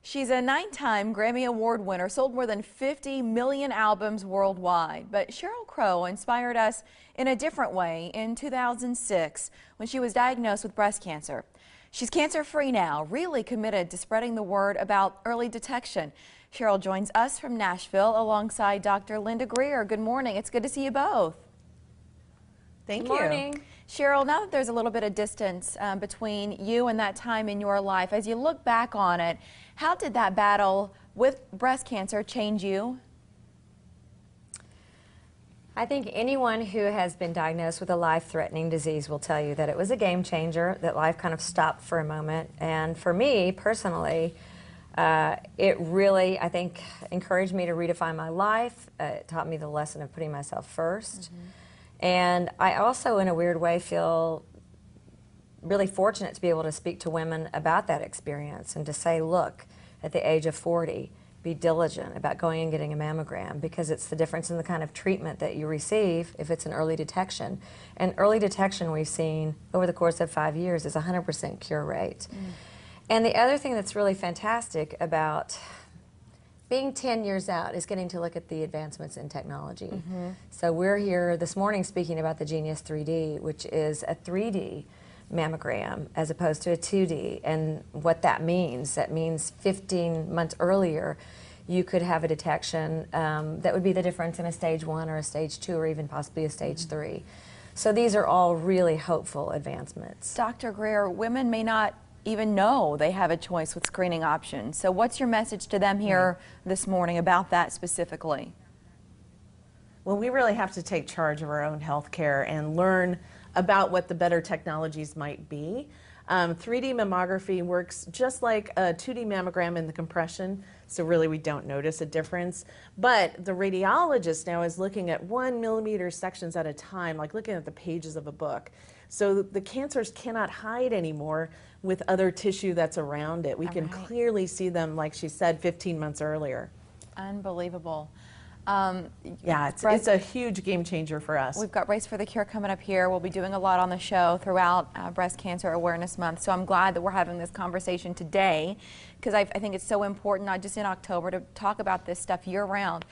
She's a 9-time Grammy Award winner, sold more than 50 million albums worldwide. But Sheryl Crow inspired us in a different way in 2006 when she was diagnosed with breast cancer. She's cancer-free now, really committed to spreading the word about early detection. Sheryl joins us from Nashville alongside Dr. Greer. Good morning. It's good to see you both. Thank you. Good morning. Sheryl, now that there's a little bit of distance between you and that time in your life, as you look back on it, how did that battle with breast cancer change you? I think anyone who has been diagnosed with a life-threatening disease will tell you that it was a game changer, that life kind of stopped for a moment. And for me, personally, it really, I think, encouraged me to redefine my life. It taught me the lesson of putting myself first. And I also, in a weird way, feel really fortunate to be able to speak to women about that experience and to say, look, at the age of 40, be diligent about going and getting a mammogram, because it's the difference in the kind of treatment that you receive if it's an early detection. And early detection, we've seen over the course of 5 years, is a 100% cure rate. And the other thing that's really fantastic about being 10 years out is getting to look at the advancements in technology. So we're here this morning speaking about the Genius 3D, which is a 3D mammogram as opposed to a 2D. And what that means 15 months earlier, you could have a detection that would be the difference in a stage 1 or a stage 2 or even possibly a stage 3. So these are all really hopeful advancements. Dr. Greer, women may not even know they have a choice with screening options. So what's your message to them here this morning about that specifically? Well, we really have to take charge of our own health care and learn about what the better technologies might be. 3D mammography works just like a 2D mammogram in the compression, so really we don't notice a difference. But the radiologist now is looking at 1 millimeter sections at a time, like looking at the pages of a book. So the cancers cannot hide anymore with other tissue that's around it. We can clearly see them, like she said, 15 months earlier. Unbelievable. Yeah, it's a huge game changer for us. We've got Race for the Cure coming up here. We'll be doing a lot on the show throughout Breast Cancer Awareness Month. So I'm glad that we're having this conversation today, because I think it's so important, not just in October, to talk about this stuff year-round.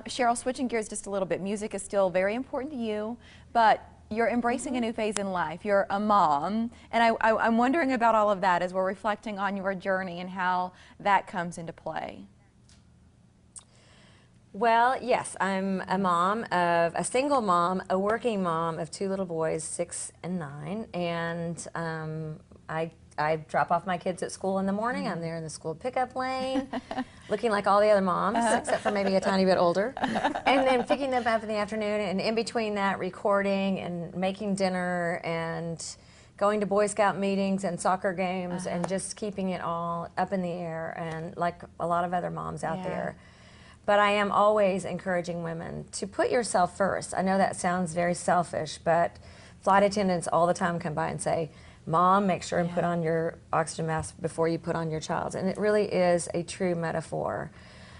Sheryl, switching gears just a little bit, music is still very important to you, but you're embracing a new phase in life. You're a mom, and I'm wondering about all of that as we're reflecting on your journey and how that comes into play. Well, yes, I'm a mom of a single mom, a working mom of 2 little boys, 6 and 9, and I drop off my kids at school in the morning. I'm there in the school pickup lane, looking like all the other moms, except for maybe a tiny bit older, and then picking them up in the afternoon, and in between that, recording and making dinner and going to Boy Scout meetings and soccer games and just keeping it all up in the air, and like a lot of other moms out there. But I am always encouraging women to put yourself first. I know that sounds very selfish, but flight attendants all the time come by and say, Mom, make sure and put on your oxygen mask before you put on your child's. And it really is a true metaphor.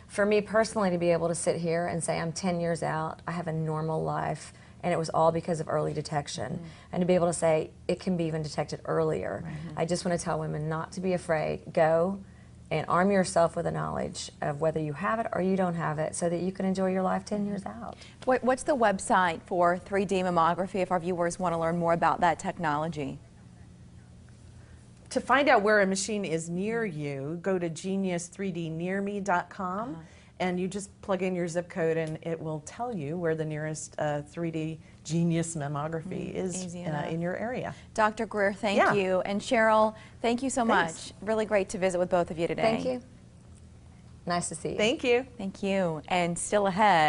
For me personally, to be able to sit here and say I'm 10 years out, I have a normal life, and it was all because of early detection. And to be able to say it can be even detected earlier. I just want to tell women not to be afraid. Go and arm yourself with the knowledge of whether you have it or you don't have it, so that you can enjoy your life 10 years out. What's the website for 3D mammography if our viewers want to learn more about that technology? To find out where a machine is near you, go to genius3dnearme.com, and you just plug in your zip code and it will tell you where the nearest 3D Genius mammography is in your area. Dr. Greer, thank you. And Sheryl, thank you so much. Really great to visit with both of you today. Thank you. Nice to see you. Thank you. Thank you. And still ahead.